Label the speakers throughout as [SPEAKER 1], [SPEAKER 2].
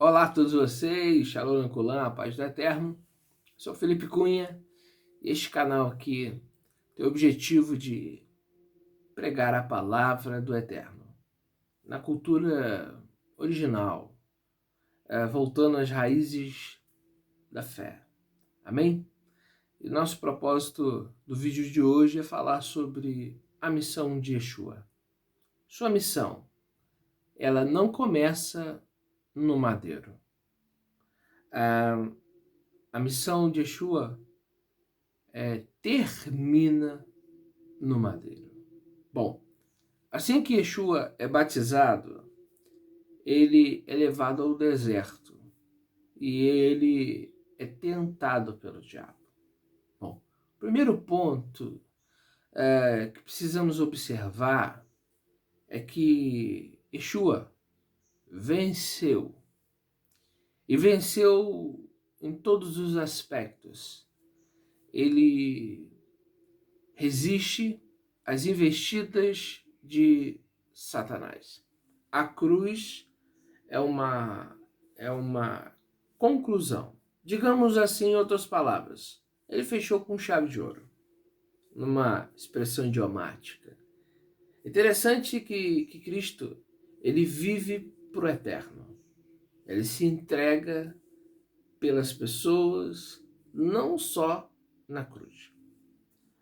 [SPEAKER 1] Olá a todos vocês, Shalom Kulam, a paz do Eterno. Sou Felipe Cunha e este canal aqui tem o objetivo de pregar a palavra do Eterno na cultura original, voltando às raízes da fé. Amém? E nosso propósito do vídeo de hoje é falar sobre a missão de Yeshua. Sua missão, ela não começa no madeiro. A missão de Yeshua termina no madeiro. Bom, assim que Yeshua é batizado, ele é levado ao deserto e ele é tentado pelo diabo. Bom, o primeiro ponto que precisamos observar é que Yeshua venceu, e venceu em todos os aspectos. Ele resiste às investidas de Satanás. A cruz é uma conclusão. Digamos assim, em outras palavras, ele fechou com chave de ouro, numa expressão idiomática. Interessante que Cristo, ele vive pro eterno. Ele se entrega pelas pessoas, não só na cruz.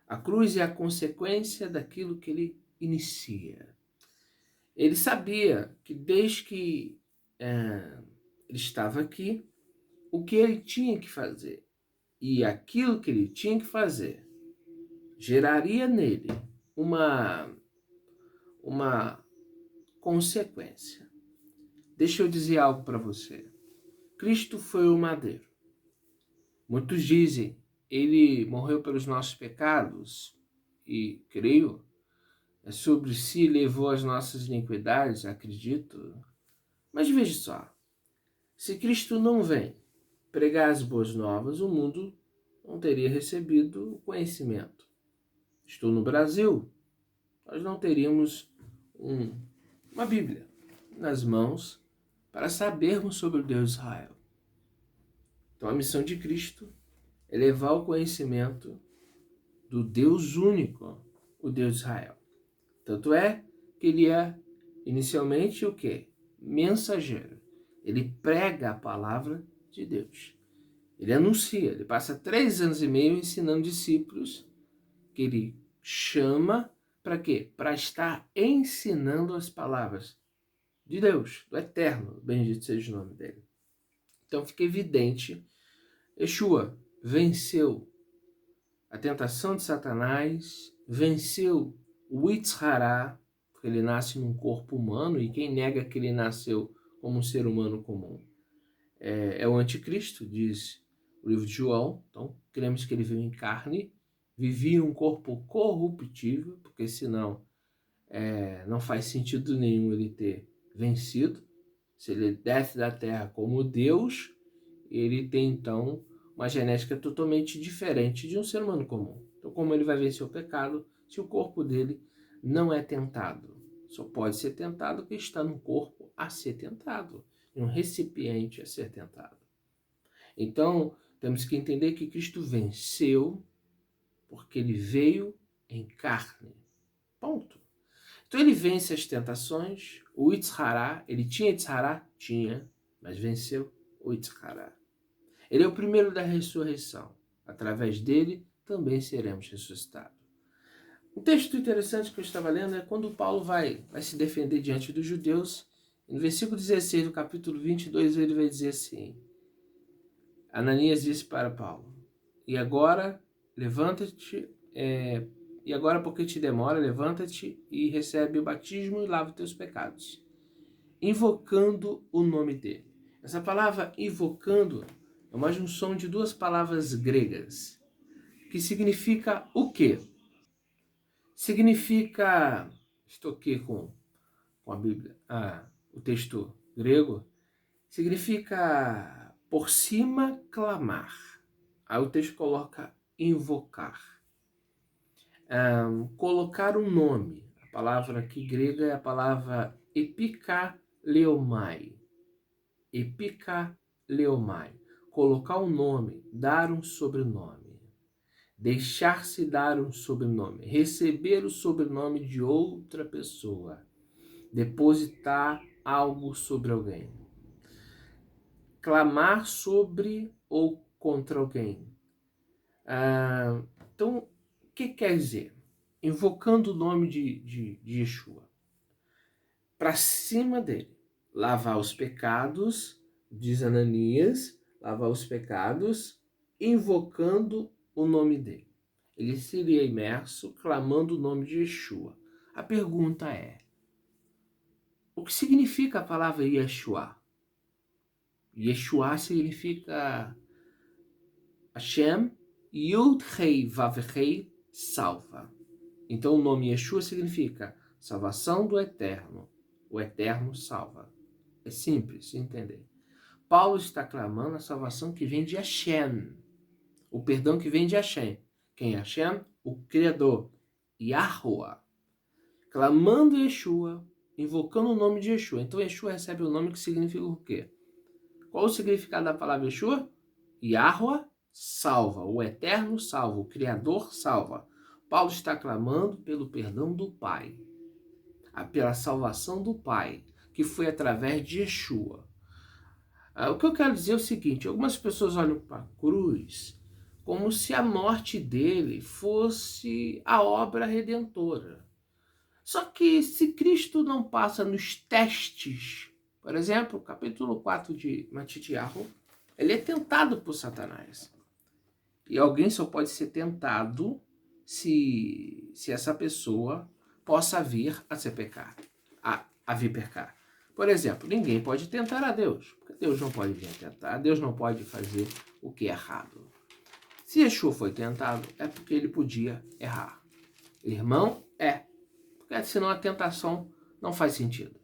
[SPEAKER 1] A cruz é a consequência daquilo que ele inicia. Ele sabia que desde que ele estava aqui, o que ele tinha que fazer. E aquilo que ele tinha que fazer geraria nele uma consequência. Deixa eu dizer algo para você. Cristo foi o madeiro. Muitos dizem, ele morreu pelos nossos pecados, e creio, sobre si levou as nossas iniquidades, acredito. Mas veja só, se Cristo não vem pregar as boas novas, o mundo não teria recebido o conhecimento. Estou no Brasil, nós não teríamos uma Bíblia nas mãos para sabermos sobre o Deus de Israel. Então a missão de Cristo é levar o conhecimento do Deus único, o Deus de Israel. Tanto é que ele é inicialmente o quê? Mensageiro. Ele prega a palavra de Deus. Ele anuncia, ele passa 3 anos e meio ensinando discípulos que ele chama para quê? Para estar ensinando as palavras de Deus, do Eterno, bendito seja o nome dele. Então fica evidente, Yeshua venceu a tentação de Satanás, venceu o Yitzhará, porque ele nasce num corpo humano, e quem nega que ele nasceu como um ser humano comum é o anticristo, diz o livro de João. Então, cremos que ele veio em carne, vivia em um corpo corruptível, porque senão não faz sentido nenhum ele ter vencido. Se ele desce da terra como Deus, ele tem então uma genética totalmente diferente de um ser humano comum. Então, como ele vai vencer o pecado se o corpo dele não é tentado? Só pode ser tentado porque está num corpo a ser tentado, em um recipiente a ser tentado. Então, temos que entender que Cristo venceu porque ele veio em carne. Ponto. Então ele vence as tentações. O Yitzhará, ele tinha Yitzhará? Tinha, mas venceu o Yitzhará. Ele é o primeiro da ressurreição. Através dele também seremos ressuscitados. Um texto interessante que eu estava lendo é quando Paulo vai se defender diante dos judeus. No versículo 16 do capítulo 22, ele vai dizer assim: Ananias disse para Paulo: E agora, levanta-te, e agora porque te demora, levanta-te e recebe o batismo e lava os teus pecados, invocando o nome dele. Essa palavra invocando é uma junção de 2 palavras gregas, que significa o quê? Significa, estou aqui com a Bíblia, o texto grego, significa por cima clamar. Aí o texto coloca invocar. Colocar um nome. A palavra aqui grega é a palavra epikaleomai. epikaleomai, colocar um nome, dar um sobrenome, deixar-se dar um sobrenome, receber o sobrenome de outra pessoa, depositar algo sobre alguém, clamar sobre ou contra alguém. Então, o que quer dizer? Invocando o nome de Yeshua para cima dele, lavar os pecados, diz Ananias, lavar os pecados, invocando o nome dele. Ele seria imerso, clamando o nome de Yeshua. A pergunta é, o que significa a palavra Yeshua? Yeshua significa Hashem, Yud Hei Vav Hei, salva. Então o nome Yeshua significa salvação do Eterno. O Eterno salva. É simples de entender. Paulo está clamando a salvação que vem de Hashem. O perdão que vem de Hashem. Quem é Hashem? O Criador. Yahuwah. Clamando Yeshua, invocando o nome de Yeshua. Então Yeshua recebe o nome que significa o quê? Qual o significado da palavra Yeshua? Yahuwah salva. O Eterno salva. O Criador salva. Paulo está clamando pelo perdão do Pai. Pela salvação do Pai, que foi através de Yeshua. O que eu quero dizer é o seguinte, algumas pessoas olham para a cruz como se a morte dele fosse a obra redentora. Só que se Cristo não passa nos testes, por exemplo, capítulo 4 de Matitiahu, ele é tentado por Satanás. E alguém só pode ser tentado se essa pessoa possa vir a ser pecar, a vir pecar. Por exemplo, ninguém pode tentar a Deus, porque Deus não pode vir tentar, Deus não pode fazer o que é errado. Se Yeshua foi tentado, é porque ele podia errar. Irmão, porque senão a tentação não faz sentido.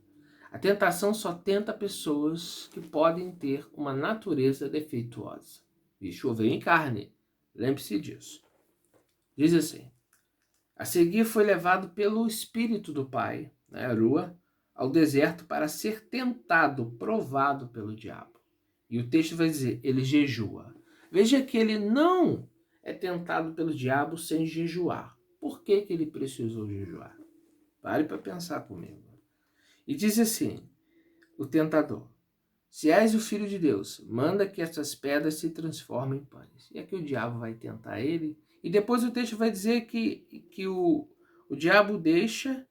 [SPEAKER 1] A tentação só tenta pessoas que podem ter uma natureza defeituosa. Yeshua veio em carne, lembre-se disso. Diz assim, a seguir foi levado pelo Espírito do Pai, Rua, ao deserto para ser tentado, provado pelo diabo. E o texto vai dizer, ele jejua. Veja que ele não é tentado pelo diabo sem jejuar. Por que ele precisou jejuar? Pare para pensar comigo. E diz assim, o tentador, se és o Filho de Deus, manda que essas pedras se transformem em pães. E aqui o diabo vai tentar ele. E depois o texto vai dizer que o diabo deixa,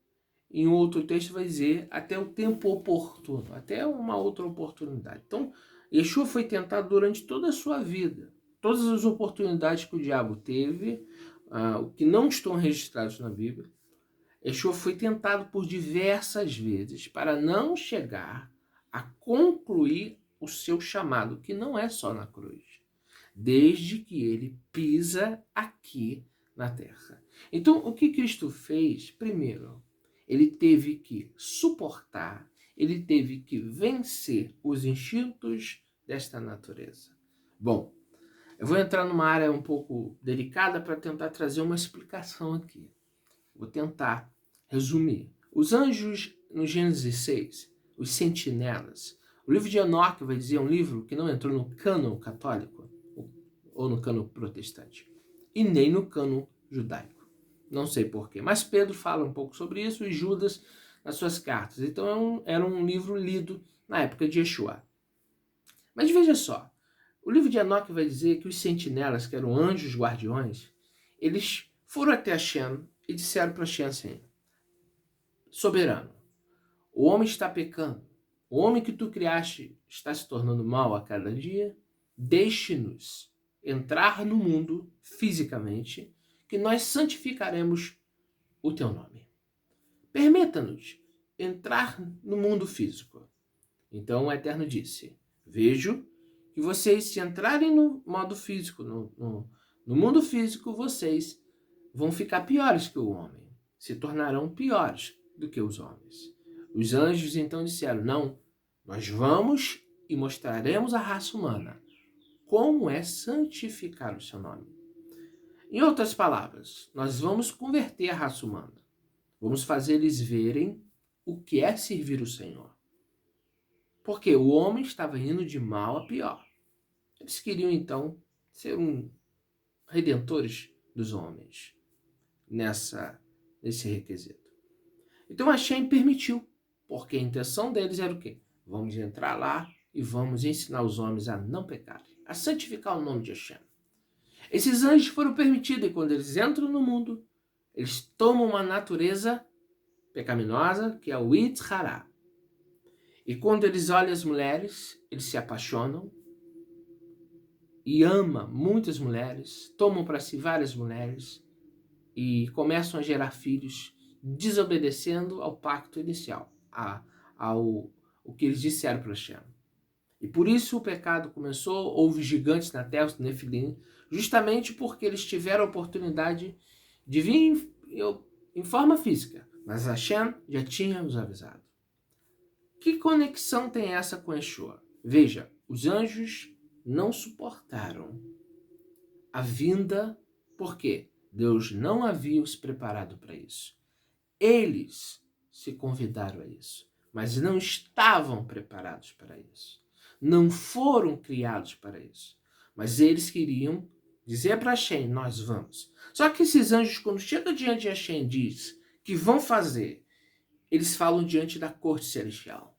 [SPEAKER 1] em outro texto vai dizer até o tempo oportuno, até uma outra oportunidade. Então, Yeshua foi tentado durante toda a sua vida. Todas as oportunidades que o diabo teve, o que não estão registrados na Bíblia, Yeshua foi tentado por diversas vezes para não chegar a concluir o seu chamado, que não é só na cruz, desde que ele pisa aqui na terra. Então, o que Cristo fez? Primeiro, ele teve que suportar, ele teve que vencer os instintos desta natureza. Bom, eu vou entrar numa área um pouco delicada para tentar trazer uma explicação aqui. Vou tentar resumir. Os anjos, no Gênesis 6, os sentinelas, o livro de Enoque vai dizer, um livro que não entrou no cânon católico, ou no cânon protestante, e nem no cânon judaico. Não sei porquê, mas Pedro fala um pouco sobre isso e Judas nas suas cartas. Então era um livro lido na época de Yeshua. Mas veja só, o livro de Enoque vai dizer que os sentinelas, que eram anjos guardiões, eles foram até Hashem e disseram para Hashem assim, soberano, o homem está pecando, o homem que tu criaste está se tornando mal a cada dia, deixe-nos entrar no mundo fisicamente, que nós santificaremos o teu nome. Permita-nos entrar no mundo físico. Então o Eterno disse, vejo que vocês, se entrarem no modo físico, no mundo físico, vocês vão ficar piores que o homem, se tornarão piores do que os homens. Os anjos então disseram, não, nós vamos e mostraremos à raça humana como é santificar o seu nome. Em outras palavras, nós vamos converter a raça humana. Vamos fazer eles verem o que é servir o Senhor. Porque o homem estava indo de mal a pior. Eles queriam, então, ser redentores dos homens nesse requisito. Então Hashem permitiu, porque a intenção deles era o quê? Vamos entrar lá e vamos ensinar os homens a não pecarem, a santificar o nome de Hashem. Esses anjos foram permitidos e quando eles entram no mundo, eles tomam uma natureza pecaminosa, que é o Yetzer Hara. E quando eles olham as mulheres, eles se apaixonam e amam muitas mulheres, tomam para si várias mulheres e começam a gerar filhos, desobedecendo ao pacto inicial, ao que eles disseram para Hashem. E por isso o pecado começou, houve gigantes na terra, os Nefilim, justamente porque eles tiveram a oportunidade de vir em forma física, mas Hashem já tinha os avisado. Que conexão tem essa com Yeshua? Veja, os anjos não suportaram a vinda, por quê? Deus não havia os preparado para isso. Eles se convidaram a isso, mas não estavam preparados para isso. Não foram criados para isso. Mas eles queriam dizer para Hashem, nós vamos. Só que esses anjos, quando chegam diante de Hashem, diz que vão fazer, eles falam diante da corte celestial.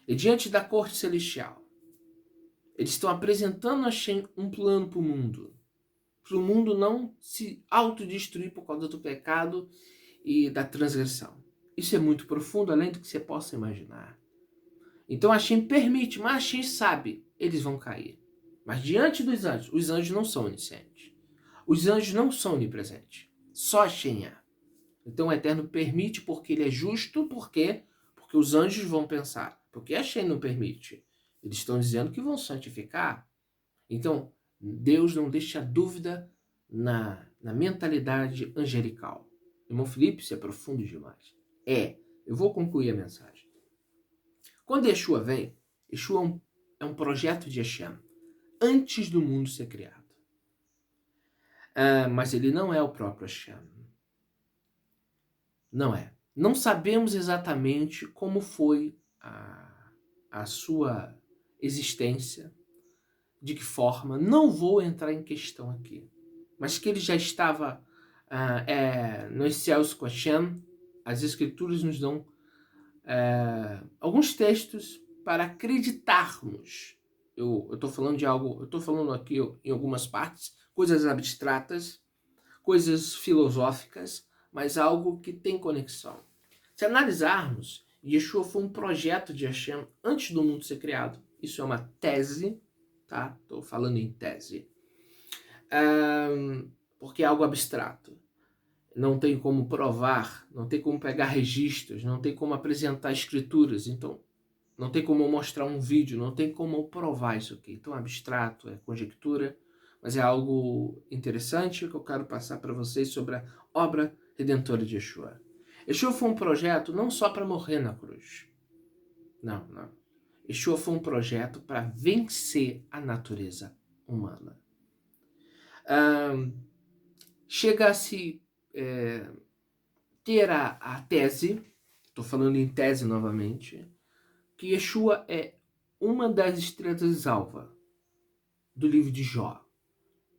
[SPEAKER 1] E diante da corte celestial, eles estão apresentando a Hashem um plano para o mundo não se autodestruir por causa do pecado e da transgressão. Isso é muito profundo, além do que você possa imaginar. Então Hashem permite, mas Hashem sabe, eles vão cair. Mas diante dos anjos, os anjos não são oniscientes. Os anjos não são onipresentes. Só Hashem é. Então o Eterno permite porque ele é justo, por quê? Porque os anjos vão pensar. Porque Hashem não permite. Eles estão dizendo que vão santificar. Então, Deus não deixa dúvida na mentalidade angelical. Irmão Felipe, isso é profundo demais. Eu vou concluir a mensagem. Quando Yeshua vem, Yeshua é um projeto de Hashem, antes do mundo ser criado. Mas ele não é o próprio Hashem. Não é. Não sabemos exatamente como foi a sua existência, de que forma, não vou entrar em questão aqui. Mas que ele já estava nos céus com Hashem, as Escrituras nos dão alguns textos para acreditarmos. Eu estou falando de algo, eu estou falando aqui em algumas partes, coisas abstratas, coisas filosóficas, mas algo que tem conexão. Se analisarmos, Yeshua foi um projeto de Hashem antes do mundo ser criado. Isso é uma tese, tá? Estou falando em tese. Porque é algo abstrato. Não tem como provar, não tem como pegar registros, não tem como apresentar escrituras, então não tem como mostrar um vídeo, não tem como provar isso aqui. Então é abstrato, é conjectura, mas é algo interessante que eu quero passar para vocês sobre a obra redentora de Yeshua. Yeshua foi um projeto não só para morrer na cruz. Não. Yeshua foi um projeto para vencer a natureza humana. Chega a se ter a tese, estou falando em tese novamente, que Yeshua é uma das estrelas alva do livro de Jó.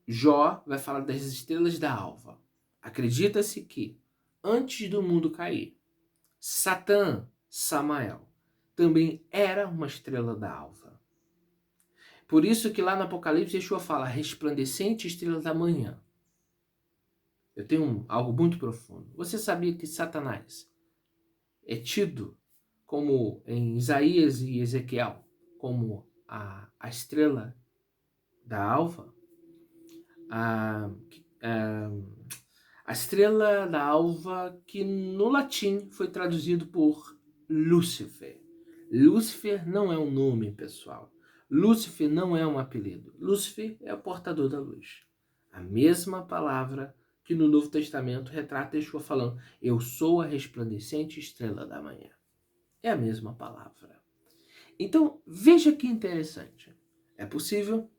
[SPEAKER 1] Jó vai falar das estrelas da alva. Acredita-se que, antes do mundo cair, Satã, Samael, também era uma estrela da alva. Por isso que lá no Apocalipse, Yeshua fala, resplandecente estrela da manhã. Eu tenho algo muito profundo. Você sabia que Satanás é tido como, em Isaías e Ezequiel, como a estrela da alva? A estrela da alva que no latim foi traduzido por Lúcifer. Lúcifer não é um nome, pessoal. Lúcifer não é um apelido. Lúcifer é o portador da luz. A mesma palavra que no Novo Testamento retrata Yeshua falando, eu sou a resplandecente estrela da manhã. É a mesma palavra. Então, veja que interessante. É possível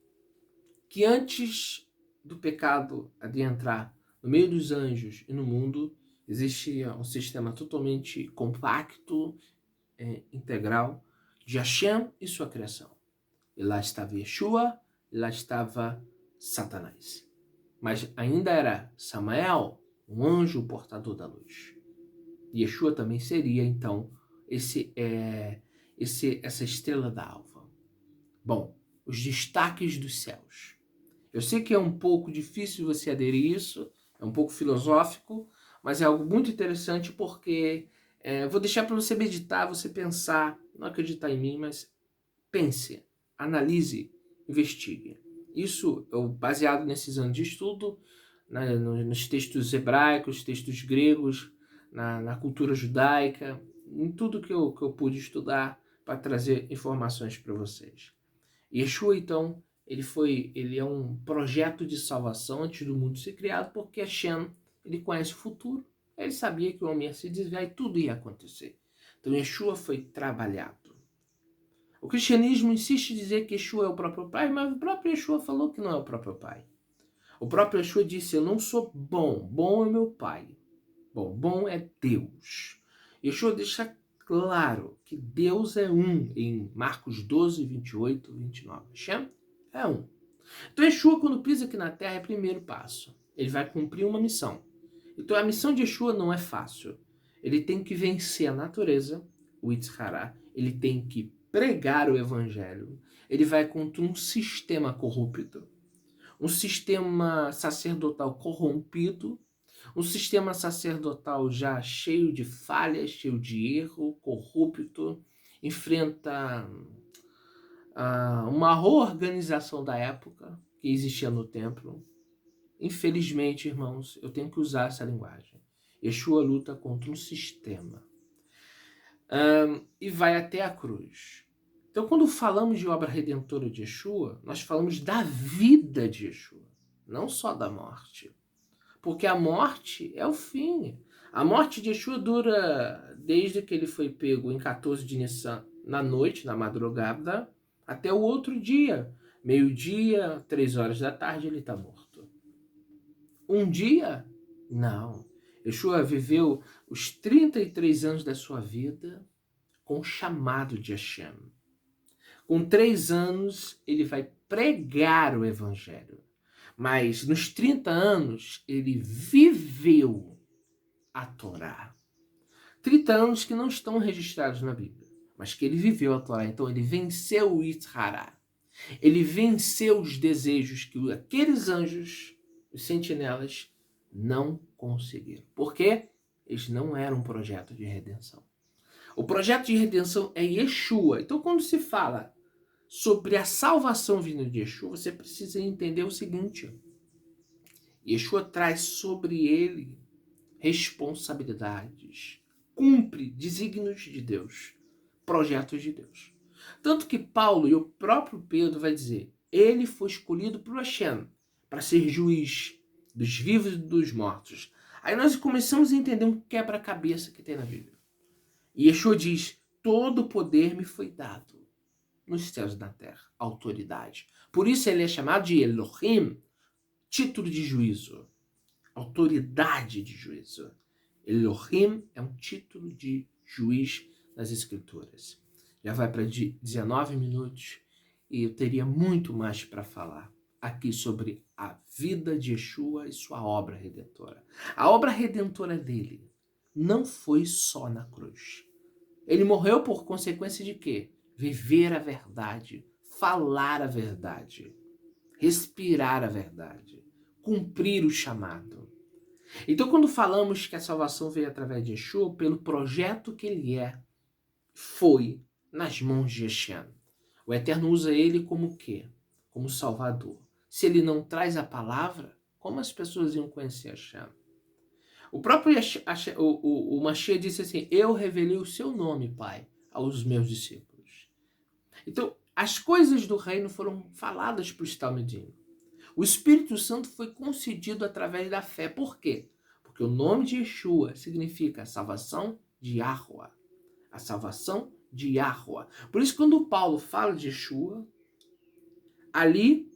[SPEAKER 1] que antes do pecado adentrar no meio dos anjos e no mundo, existia um sistema totalmente compacto, integral, de Hashem e sua criação. E lá estava Yeshua, e lá estava Satanás. Mas ainda era Samael, um anjo portador da luz. Yeshua também seria, então, essa estrela da alva. Bom, os destaques dos céus. Eu sei que é um pouco difícil você aderir a isso, é um pouco filosófico, mas é algo muito interessante porque vou deixar para você meditar, você pensar, não acreditar em mim, mas pense, analise, investigue. Isso baseado nesses anos de estudo, né, nos textos hebraicos, textos gregos, na cultura judaica, em tudo que eu pude estudar para trazer informações para vocês. Yeshua, então, ele é um projeto de salvação antes do mundo ser criado, porque Hashem, ele conhece o futuro, ele sabia que o homem ia se desviar e tudo ia acontecer. Então Yeshua foi trabalhado. O cristianismo insiste em dizer que Yeshua é o próprio Pai, mas o próprio Yeshua falou que não é o próprio Pai. O próprio Yeshua disse, eu não sou bom, bom é meu Pai. Bom é Deus. Yeshua deixa claro que Deus é um em Marcos 12, 28, 29. Hashem é um. Então Yeshua, quando pisa aqui na Terra, é o primeiro passo. Ele vai cumprir uma missão. Então a missão de Yeshua não é fácil. Ele tem que vencer a natureza, o Yitzhará. Ele tem que pregar o evangelho. Ele vai contra um sistema corrupto, um sistema sacerdotal corrompido, um sistema sacerdotal já cheio de falhas, cheio de erro, corrupto, enfrenta uma organização da época que existia no templo. Infelizmente, irmãos, eu tenho que usar essa linguagem. Yeshua luta contra um sistema e vai até a cruz. Então, quando falamos de obra redentora de Yeshua, nós falamos da vida de Yeshua, não só da morte. Porque a morte é o fim. A morte de Yeshua dura desde que ele foi pego em 14 de Nissan, na noite, na madrugada, até o outro dia. Meio-dia, 3 horas da tarde, ele está morto. Um dia? Não. Yeshua viveu os 33 anos da sua vida com o chamado de Hashem. Com 3 anos, ele vai pregar o evangelho. Mas nos 30 anos, ele viveu a Torá. 30 anos que não estão registrados na Bíblia, mas que ele viveu a Torá. Então ele venceu o Yitzhará. Ele venceu os desejos que aqueles anjos, os sentinelas, não conseguiram. Por quê? Eles não eram um projeto de redenção. O projeto de redenção é Yeshua. Então quando se fala sobre a salvação vinda de Yeshua, você precisa entender o seguinte. Yeshua traz sobre ele responsabilidades, cumpre desígnios de Deus, projetos de Deus. Tanto que Paulo e o próprio Pedro vai dizer, ele foi escolhido por Hashem para ser juiz dos vivos e dos mortos. Aí nós começamos a entender um quebra-cabeça que tem na Bíblia. E Yeshua diz, todo o poder me foi dado nos céus e na terra, autoridade. Por isso ele é chamado de Elohim, título de juízo, autoridade de juízo. Elohim é um título de juiz nas Escrituras. Já vai para 19 minutos e eu teria muito mais para falar aqui sobre a vida de Yeshua e sua obra redentora. A obra redentora dele não foi só na cruz. Ele morreu por consequência de quê? Viver a verdade, falar a verdade, respirar a verdade, cumprir o chamado. Então, quando falamos que a salvação veio através de Yeshua, pelo projeto que ele foi nas mãos de Hashem. O Eterno usa ele como o quê? Como Salvador. Se ele não traz a palavra, como as pessoas iam conhecer Hashem? O próprio o Mashiach disse assim, eu revelei o seu nome, Pai, aos meus discípulos. Então, as coisas do reino foram faladas para o Talmidim. O Espírito Santo foi concedido através da fé. Por quê? Porque o nome de Yeshua significa salvação de Yahweh. A salvação de Yahweh. Por isso, quando Paulo fala de Yeshua, ali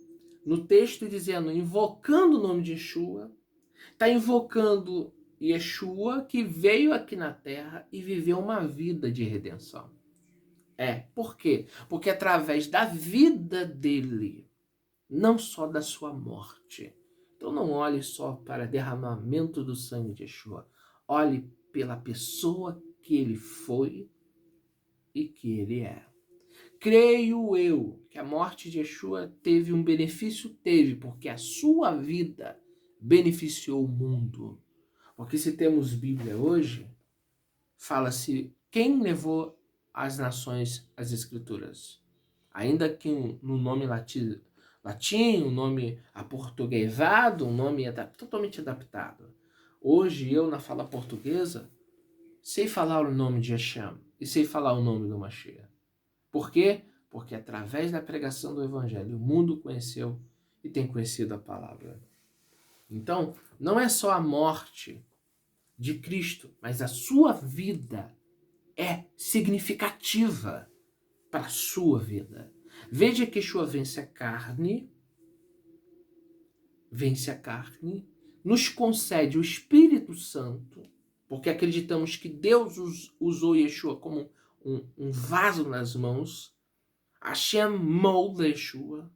[SPEAKER 1] no texto dizendo, invocando o nome de Yeshua, está invocando Yeshua que veio aqui na terra e viveu uma vida de redenção. Por quê? Porque através da vida dele, não só da sua morte. Então não olhe só para derramamento do sangue de Yeshua. Olhe pela pessoa que ele foi e que ele é. Creio eu que a morte de Yeshua teve um benefício? Teve, porque a sua vida beneficiou o mundo. Porque se temos Bíblia hoje, fala-se quem levou as nações às Escrituras. Ainda que no nome latim, um nome aportuguesado, um nome totalmente adaptado. Hoje eu, na fala portuguesa, sei falar o nome de Hashem e sei falar o nome do Mashiach. Por quê? Porque através da pregação do Evangelho, o mundo conheceu e tem conhecido a palavra. Então, não é só a morte de Cristo, mas a sua vida é significativa para a sua vida. Veja que Yeshua vence a carne, nos concede o Espírito Santo, porque acreditamos que Deus usou Yeshua como um vaso nas mãos. Hashem molda Yeshua.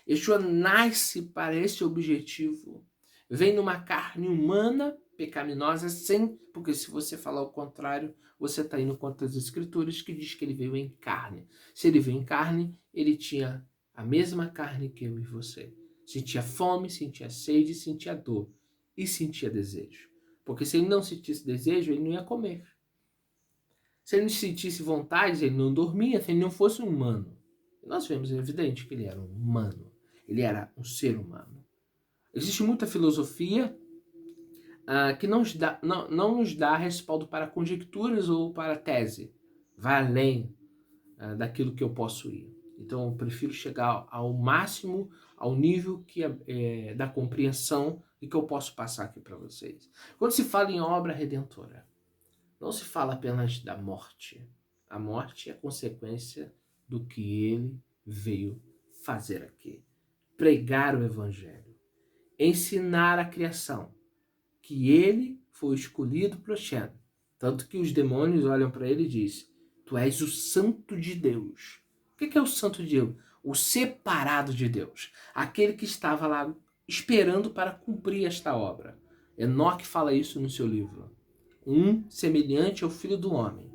[SPEAKER 1] Yeshua nasce para esse objetivo. Vem numa carne humana, pecaminosa, porque se você falar o contrário, você está indo contra as Escrituras, que diz que ele veio em carne. Se ele veio em carne, ele tinha a mesma carne que eu e você. Sentia fome, sentia sede, sentia dor e sentia desejo. Porque se ele não sentisse desejo, ele não ia comer. Se ele não sentisse vontade, ele não dormia, se ele não fosse um humano. E nós vemos, é evidente, que ele era um humano. Ele era um ser humano. Existe muita filosofia que não nos dá respaldo para conjecturas ou para tese. Vai além daquilo que eu posso ir. Então, eu prefiro chegar ao máximo, ao nível da compreensão e que eu posso passar aqui para vocês. Quando se fala em obra redentora, não se fala apenas da morte. A morte é consequência do que ele veio fazer aqui. Pregar o Evangelho. Ensinar a criação que ele foi escolhido para Hashem. Tanto que os demônios olham para ele e dizem: tu és o santo de Deus. O que é o santo de Deus? O separado de Deus. Aquele que estava lá esperando para cumprir esta obra. Enoque fala isso no seu livro. Um semelhante ao Filho do Homem.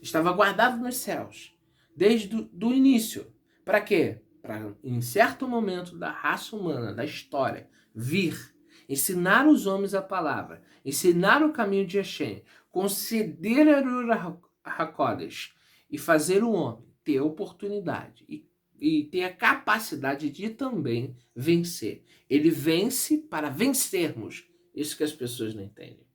[SPEAKER 1] Estava guardado nos céus. Desde o início. Para quê? Para, em certo momento da raça humana, da história, vir, ensinar os homens a palavra, ensinar o caminho de Hashem, conceder a Ruach HaKodesh e fazer o homem ter a oportunidade e ter a capacidade de também vencer. Ele vence para vencermos. Isso que as pessoas não entendem.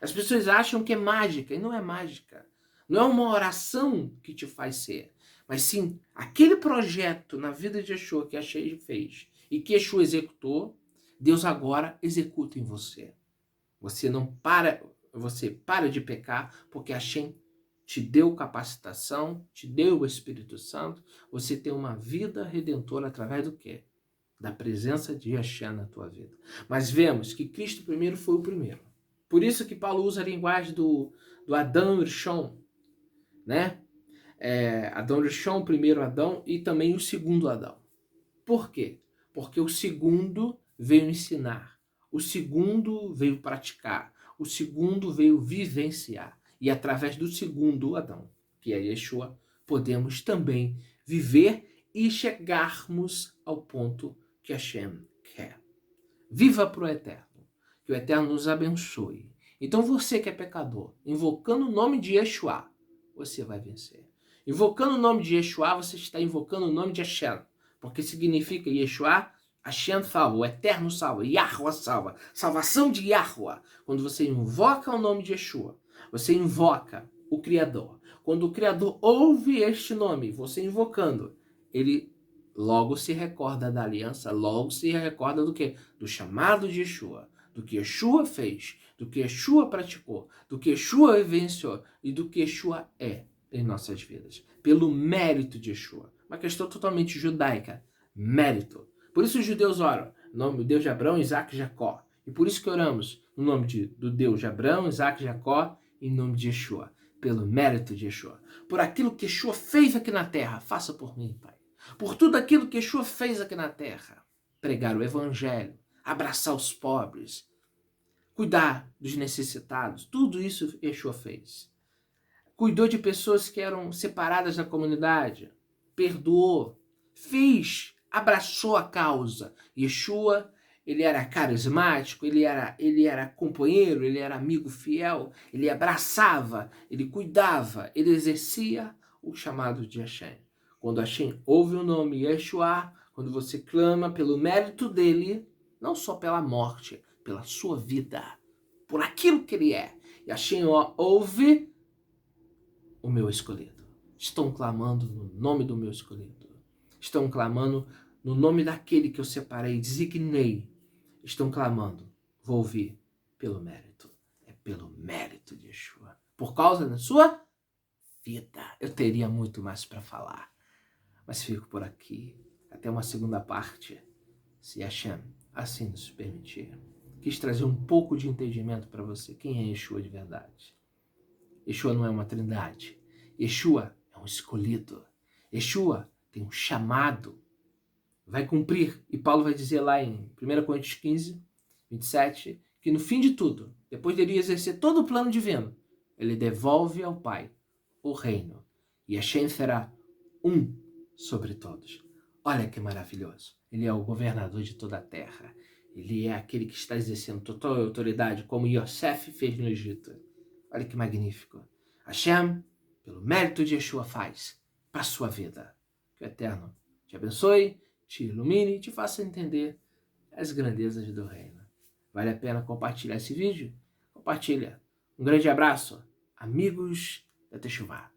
[SPEAKER 1] As pessoas acham que é mágica, e não é mágica. Não é uma oração que te faz ser, mas sim aquele projeto na vida de Yeshua que Hashem fez e que Yeshua executou, Deus agora executa em você. Você para de pecar porque Hashem te deu capacitação, te deu o Espírito Santo, você tem uma vida redentora através do quê? Da presença de Hashem na tua vida. Mas vemos que Cristo primeiro foi o primeiro. Por isso que Paulo usa a linguagem do Adão Rishon, né? Adão Rishon, o primeiro Adão, e também o segundo Adão. Por quê? Porque o segundo veio ensinar, o segundo veio praticar, o segundo veio vivenciar. E através do segundo Adão, que é Yeshua, podemos também viver e chegarmos ao ponto que Hashem quer. Viva para o Eterno. Que o Eterno nos abençoe. Então você que é pecador, invocando o nome de Yeshua, você vai vencer. Invocando o nome de Yeshua, você está invocando o nome de Hashem. Porque significa Yeshua, Hashem salva, o Eterno salva, Yahweh salva. Salvação de Yahweh. Quando você invoca o nome de Yeshua, você invoca o Criador. Quando o Criador ouve este nome, você invocando, ele logo se recorda da aliança, logo se recorda do quê? Do chamado de Yeshua, do que Yeshua fez, do que Yeshua praticou, do que Yeshua vivenciou e do que Yeshua é em nossas vidas. Pelo mérito de Yeshua. Uma questão totalmente judaica. Mérito. Por isso os judeus oram no nome do Deus de Abraão, Isaac e Jacó. E por isso que oramos no nome do Deus de Abraão, Isaac e Jacó, em nome de Yeshua. pelo mérito de Yeshua. Por aquilo que Yeshua fez aqui na terra, faça por mim, Pai. Por tudo aquilo que Yeshua fez aqui na terra. Pregar o evangelho, abraçar os pobres, cuidar dos necessitados. Tudo isso Yeshua fez. Cuidou de pessoas que eram separadas da comunidade. Perdoou. Fez, abraçou a causa. Yeshua, ele era carismático, ele era companheiro, ele era amigo fiel, ele abraçava, ele cuidava, ele exercia o chamado de Hashem. Quando Hashem ouve o nome Yeshua, quando você clama pelo mérito dele, não só pela morte, pela sua vida, por aquilo que ele é. E Hashem ouve o meu escolhido. Estão clamando no nome do meu escolhido. Estão clamando no nome daquele que eu separei, designei. Estão clamando, vou ouvir pelo mérito. É pelo mérito de Yeshua. Por causa da sua vida. Eu teria muito mais para falar. Mas fico por aqui. Até uma segunda parte, se Hashem assim nos permitir. Quis trazer um pouco de entendimento para você. Quem é Yeshua de verdade? Yeshua não é uma trindade. Yeshua é um escolhido. Yeshua tem um chamado. Vai cumprir. E Paulo vai dizer lá em 1 Coríntios 15, 27, que no fim de tudo, depois de ele exercer todo o plano divino, ele devolve ao Pai o reino. E Hashem será um sobre todos. Olha que maravilhoso. Ele é o governador de toda a terra. Ele é aquele que está exercendo total autoridade, como Yosef fez no Egito. Olha que magnífico. Hashem, pelo mérito de Yeshua, faz para a sua vida. Que o Eterno te abençoe, te ilumine e te faça entender as grandezas do reino. Vale a pena compartilhar esse vídeo? Compartilha. Um grande abraço, amigos da Teshuvah.